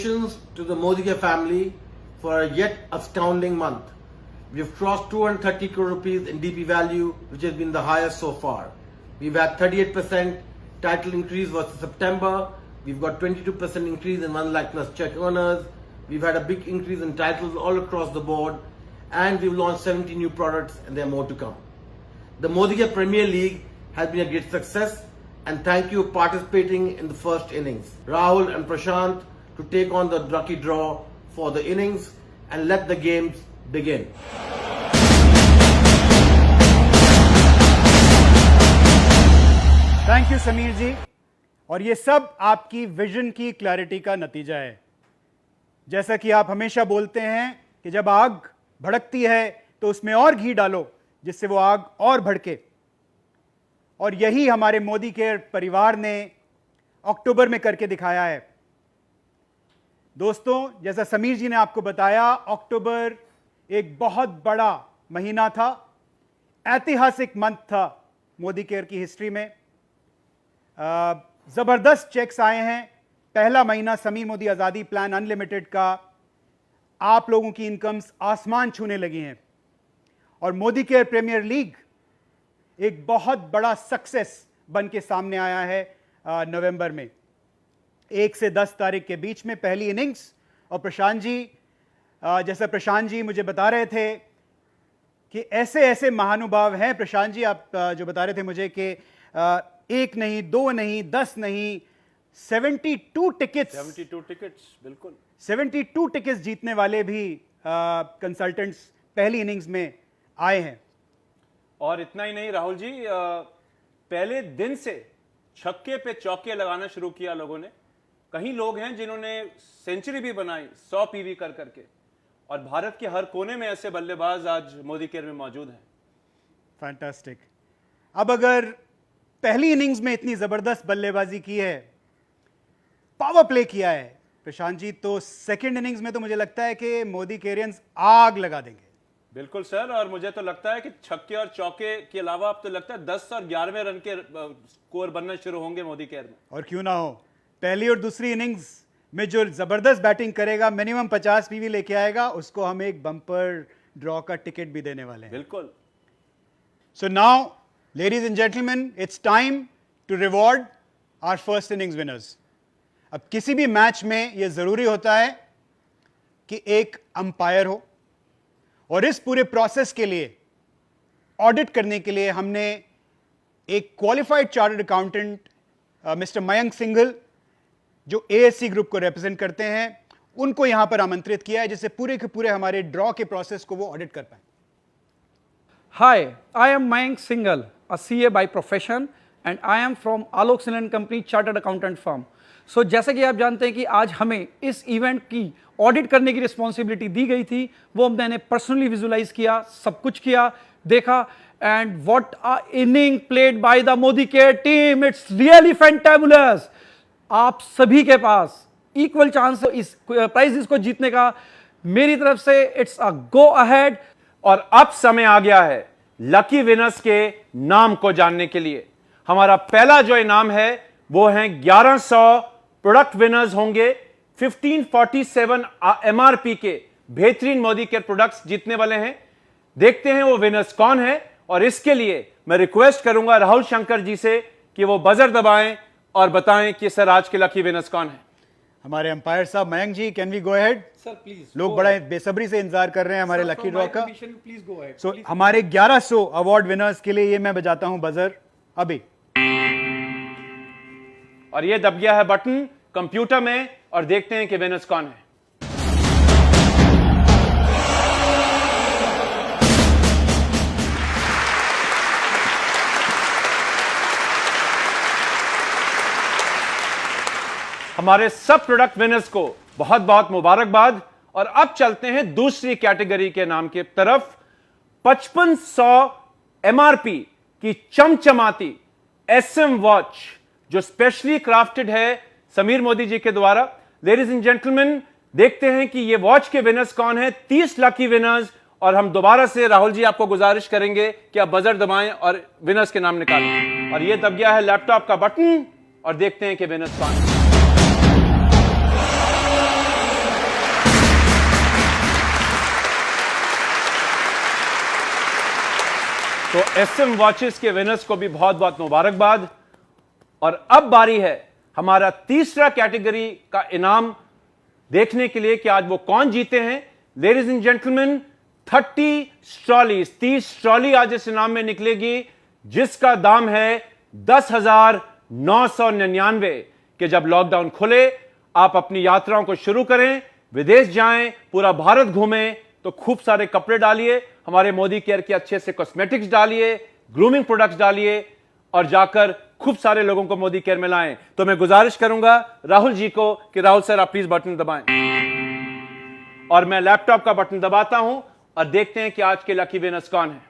Congratulations to the Modi family for a yet astounding month. We've crossed 230 crore rupees in DP value, which has been the highest so far. We've had 38% title increase versus September. We've got 22% increase in 1 lakh plus check earners. We've had a big increase in titles all across the board. And we've launched 70 new products, and there are more to come. The Modi Premier League has been a great success, and thank you for participating in the first innings. Rahul and Prashant to take on the lucky draw for the innings and let the games begin. Thank you Sameer ji. और ये सब आपकी vision की clarity का नतीजा है। जैसा कि आप हमेशा बोलते हैं कि जब आग भड़कती है तो उसमें और घी डालो जिससे वो आग और भड़के, और यही हमारे मोदी के परिवार ने अक्टूबर में करके दिखाया है। दोस्तों, जैसा समीर जी ने आपको बताया, अक्टूबर एक बहुत बड़ा महीना था, ऐतिहासिक मंथ था मोदी केयर की हिस्ट्री में। जबरदस्त चेक्स आए हैं। पहला महीना समीर मोदी आजादी प्लान अनलिमिटेड का, आप लोगों की इनकम्स आसमान छूने लगी हैं। और मोदी केयर प्रीमियर लीग एक बहुत बड़ा सक्सेस बन के सामने आया है नवंबर में। 1 से 10 तारीख के बीच में पहली इनिंग्स। और प्रशांत जी, जैसा प्रशांत जी मुझे बता रहे थे कि ऐसे ऐसे महानुभाव हैं, प्रशांत जी आप जो बता रहे थे मुझे कि 1 नहीं, 2 नहीं, 10 नहीं, 72 टिकट्स, बिल्कुल 72 टिकट्स जीतने वाले भी कंसल्टेंट्स पहली इनिंग्स में आए हैं। और इतना ही नहीं राहुल जी, पहले दिन से छक्के पे चौके लगाना शुरू किया लोगों ने। कहीं लोग हैं जिन्होंने सेंचुरी भी बनाई 100 पीवी कर करके, और भारत के हर कोने में ऐसे बल्लेबाज आज मोदी केयर में मौजूद हैं। फैंटास्टिक। अब अगर पहली इनिंग्स में इतनी जबरदस्त बल्लेबाजी की है, पावर प्ले किया है प्रशांत जी, तो सेकंड इनिंग्स में तो मुझे लगता है कि मोदी केरियंस आग लगा देंगे। बिल्कुल सर, और मुझे तो लगता है कि छक्के और चौके के अलावा अब तो लगता है 10 और 11वें रन के स्कोर बनना शुरू होंगे मोदी केयर में। और क्यों ना हो, पहली और दूसरी इनिंग्स में जो जबरदस्त बैटिंग करेगा, मिनिमम 50 पीवी लेके आएगा, उसको हम एक बम्पर ड्रॉ का टिकट भी देने वाले हैं। बिल्कुल। So now ladies and gentleman, it's time to reward our first innings winners. अब किसी भी मैच में यह जरूरी होता है कि एक अंपायर हो, और इस पूरे प्रोसेस के लिए, ऑडिट करने के लिए, हमने एक qualified chartered accountant mister Mayank Singhal, जो एएससी ग्रुप को रिप्रेजेंट करते हैं, उनको यहां पर आमंत्रित किया है, जिससे पूरे के पूरे हमारे ड्रॉ के प्रोसेस को वो ऑडिट कर पाए। Hi, I am Mayank Singhal, a CA by profession, and I am from Alok Singhal & Company Chartered Accountant Firm. So, जैसे कि आप जानते हैं कि आज हमें इस इवेंट की ऑडिट करने की रिस्पॉन्सिबिलिटी दी गई थी, वो मैंने पर्सनली विजुलाइज किया, सब कुछ किया, देखा, and what a inning played by the Modi care team, it's really fantabulous. आप सभी के पास इक्वल चांस इस प्राइजेस को जीतने का। मेरी तरफ से इट्स अ गो अहेड। और अब समय आ गया है लकी विनर्स के नाम को जानने के लिए। हमारा पहला जो इनाम है वो है 1100 प्रोडक्ट विनर्स होंगे। 1547 एमआरपी के बेहतरीन मोदी केयर प्रोडक्ट्स जीतने वाले हैं। देखते हैं वो विनर्स कौन है, और इसके लिए मैं रिक्वेस्ट करूंगा राहुल शंकर जी से कि वो बजर दबाएं और बताएं कि सर आज के लकी विनर्स कौन है। हमारे अंपायर साहब Mayank ji, can we go ahead? Sir please. लोग बड़ा बेसब्री से इंतजार कर रहे हैं हमारे लकी ड्रॉ का। Please go ahead. सो हमारे 1100 अवार्ड विनर्स के लिए ये मैं बजाता हूं बजर अभी, और ये दब गया है बटन कंप्यूटर में, और देखते हैं कि विनर्स कौन है। हमारे सब प्रोडक्ट विनर्स को बहुत बहुत मुबारकबाद। और अब चलते हैं दूसरी कैटेगरी के नाम की तरफ। 5500 एमआरपी की चमचमाती एसएम वॉच, जो स्पेशली क्राफ्टेड है समीर मोदी जी के द्वारा। लेडीज एंड जेंटलमैन, देखते हैं कि ये वॉच के विनर्स कौन है। 30 लकी विनर्स। और हम दोबारा से राहुल जी आपको गुजारिश करेंगे कि आप बजर दबाएं और विनर्स के नाम निकालें। और ये दब गया है लैपटॉप का बटन, और देखते हैं कि विनर्स कौन है। तो SM वॉचेस के विनर्स को भी बहुत बहुत मुबारकबाद। और अब बारी है हमारा तीसरा कैटेगरी का इनाम देखने के लिए कि आज वो कौन जीते हैं। लेडीज एंड जेंटलमैन, 30 ट्रॉली आज इस इनाम में निकलेगी, जिसका दाम है 10,999 कि जब लॉकडाउन खुले आप अपनी यात्राओं को शुरू करें, विदेश जाएं, पूरा भारत घूमें, तो खूब सारे कपड़े डालिए, हमारे मोदी केयर के अच्छे से कॉस्मेटिक्स डालिए, ग्रूमिंग प्रोडक्ट्स डालिए और जाकर खूब सारे लोगों को मोदी केयर में लाएं। तो मैं गुजारिश करूंगा राहुल जी को कि राहुल सर आप प्लीज बटन दबाएं और मैं लैपटॉप का बटन दबाता हूं और देखते हैं कि आज के लकी विनर्स कौन है।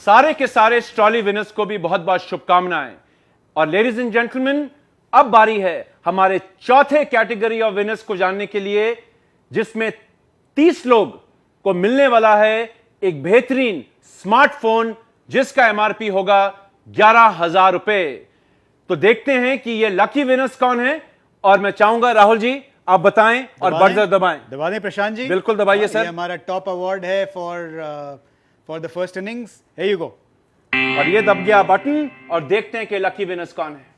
सारे के सारे ट्रॉली विनर्स को भी बहुत बहुत शुभकामनाएं। और लेडीज एंड जेंटलमैन, अब बारी है हमारे चौथे कैटेगरी ऑफ विनर्स को जानने के लिए, जिसमें 30 लोग को मिलने वाला है एक बेहतरीन स्मार्टफोन जिसका MRP होगा 11,000 रुपए। तो देखते हैं कि ये लकी विनर्स कौन है और मैं चाहूंगा राहुल जी आप बताएं और बटन दबाएं। दबा दें प्रशांत जी, बिल्कुल दबाइए सर। ये हमारा टॉप अवार्ड है for the first innings. Here you go. और ये दब गया बटन और देखते हैं कि लकी विनर्स कौन है।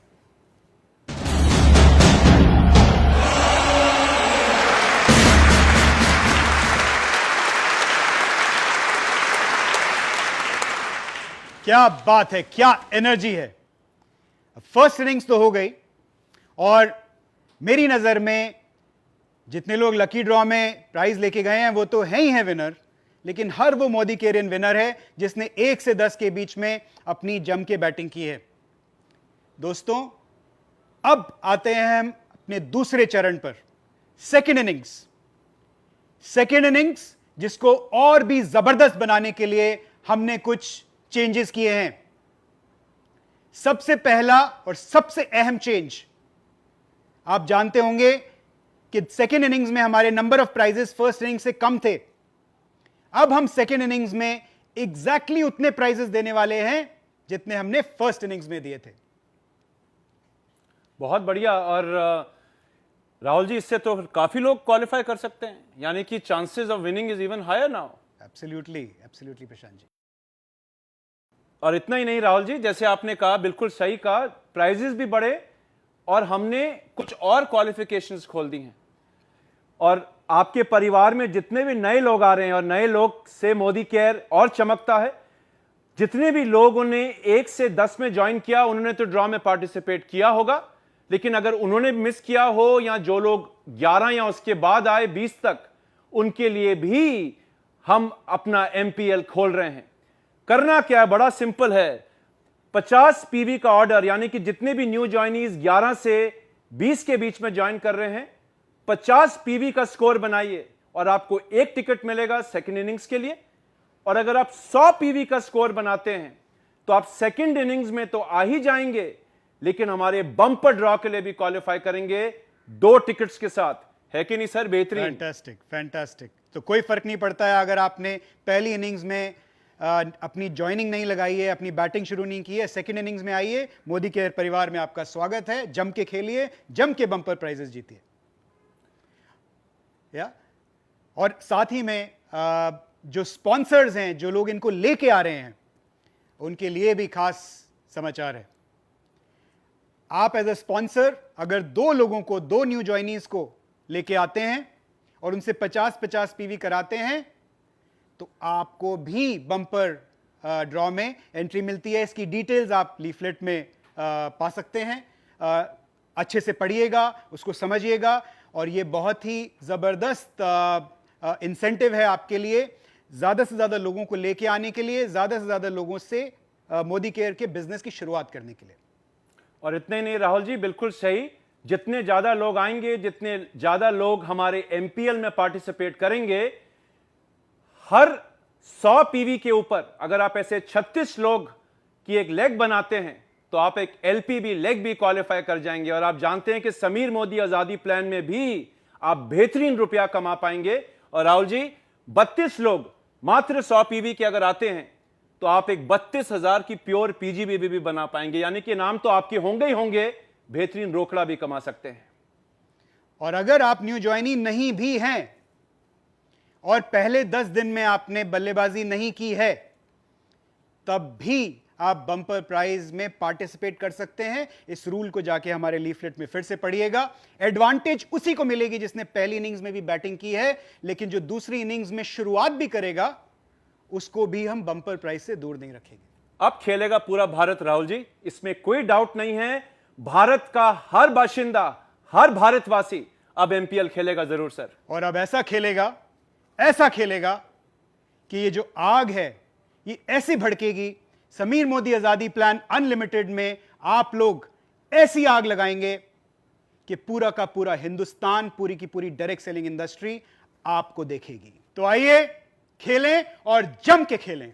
क्या बात है, क्या एनर्जी है। फर्स्ट इनिंग्स तो हो गई और मेरी नजर में जितने लोग लकी ड्रॉ में प्राइज लेके गए हैं वो तो हैं ही हैं विनर, लेकिन हर वो मोदी केरियन विनर है जिसने 1 से 10 के बीच में अपनी जम के बैटिंग की है। दोस्तों, अब आते हैं हम अपने दूसरे चरण पर, सेकेंड इनिंग्स जिसको और भी जबरदस्त बनाने के लिए हमने कुछ चेंजेस किए हैं। सबसे पहला और सबसे अहम चेंज, आप जानते होंगे कि सेकेंड इनिंग्स में हमारे number of prizes first innings से कम थे। अब हम सेकेंड इनिंग्स में एग्जैक्टली उतने प्राइजेस देने वाले हैं जितने हमने फर्स्ट इनिंग्स में दिए थे। बहुत बढ़िया। और राहुल जी, इससे तो काफी लोग क्वालिफाई कर सकते हैं, यानी कि chances of winning is even higher now. Absolutely Prashant ji. और इतना ही नहीं राहुल जी, जैसे आपने कहा, बिल्कुल सही कहा, प्राइजेस भी बढ़े और हमने कुछ और क्वालिफिकेशंस खोल दी हैं। और आपके परिवार में जितने भी नए लोग आ रहे हैं और नए लोग से मोदी केयर और चमकता है, जितने भी लोगों ने 1 से 10 में ज्वाइन किया उन्होंने तो ड्रॉ में पार्टिसिपेट किया होगा, लेकिन अगर उन्होंने मिस किया हो या जो लोग 11 या उसके बाद आए 20 तक, उनके लिए भी हम अपना MPL खोल रहे हैं। करना क्या है, बड़ा सिंपल है। 50 PV का ऑर्डर, यानी कि जितने भी न्यू ज्वाइनीज 11 से 20 के बीच में ज्वाइन कर रहे हैं, 50 PV का स्कोर बनाइए और आपको एक टिकट मिलेगा सेकंड इनिंग्स के लिए। और अगर आप 100 PV का स्कोर बनाते हैं तो आप सेकंड इनिंग्स में तो आ ही जाएंगे, लेकिन हमारे बम्पर ड्रॉ के लिए भी क्वालिफाई करेंगे 2 टिकट्स के साथ। है कि नहीं सर? बेहतरीन, फैंटास्टिक। तो कोई फर्क नहीं पड़ता है अगर आपने पहली इनिंग्स में अपनी ज्वाइनिंग नहीं लगाई है, अपनी बैटिंग शुरू नहीं की है, सेकंड इनिंग्स में आइए, मोदी केयर परिवार में आपका स्वागत है। जम के खेलिए, जम के बम्पर प्राइजेस जीतिए। या और साथ ही में जो स्पॉन्सर्स हैं, जो लोग इनको लेके आ रहे हैं, उनके लिए भी खास समाचार है। आप एज ए स्पॉन्सर अगर 2 लोगों को, 2 न्यू ज्वाइनीज को लेके आते हैं और उनसे 50-50 PV कराते हैं तो आपको भी बम्पर ड्रॉ में एंट्री मिलती है। इसकी डिटेल्स आप लीफलेट में पा सकते हैं। अच्छे से पढ़िएगा, उसको समझिएगा और ये बहुत ही ज़बरदस्त इंसेंटिव है आपके लिए, ज़्यादा से ज़्यादा लोगों को लेके आने के लिए, ज़्यादा से ज़्यादा लोगों से मोदी केयर के बिजनेस की शुरुआत करने के लिए। और इतने नहीं राहुल जी, बिल्कुल सही, जितने ज़्यादा लोग आएंगे, जितने ज़्यादा लोग हमारे MPL में पार्टिसिपेट करेंगे, हर 100 PV के ऊपर अगर आप ऐसे 36 लोग की एक लेग बनाते हैं तो आप एक LPB लेग भी क्वालिफाई कर जाएंगे। और आप जानते हैं कि समीर मोदी आजादी प्लान में भी आप बेहतरीन रुपया कमा पाएंगे। और राहुल जी, 32 लोग मात्र 100 PV के अगर आते हैं तो आप एक 32,000 की प्योर PGB भी बना पाएंगे, यानी कि नाम तो आपके होंगे ही होंगे, बेहतरीन रोकड़ा भी कमा सकते हैं। और अगर आप न्यू ज्वाइनी नहीं भी हैं और पहले 10 दिन में आपने बल्लेबाजी नहीं की है, तब भी आप बम्पर प्राइज में पार्टिसिपेट कर सकते हैं। इस रूल को जाके हमारे लीफलेट में फिर से पढ़िएगा। एडवांटेज उसी को मिलेगी जिसने पहली इनिंग्स में भी बैटिंग की है, लेकिन जो दूसरी इनिंग्स में शुरुआत भी करेगा उसको भी हम बम्पर प्राइज से दूर नहीं रखेंगे। अब खेलेगा पूरा भारत राहुल जी, इसमें कोई डाउट नहीं है। भारत का हर बाशिंदा, हर भारतवासी अब एमपीएल खेलेगा जरूर सर। और अब ऐसा खेलेगा कि ये जो आग है ये ऐसी भड़केगी, समीर मोदी आजादी प्लान अनलिमिटेड में आप लोग ऐसी आग लगाएंगे कि पूरा का पूरा हिंदुस्तान, पूरी की पूरी डायरेक्ट सेलिंग इंडस्ट्री आपको देखेगी। तो आइए खेलें और जम के खेलें।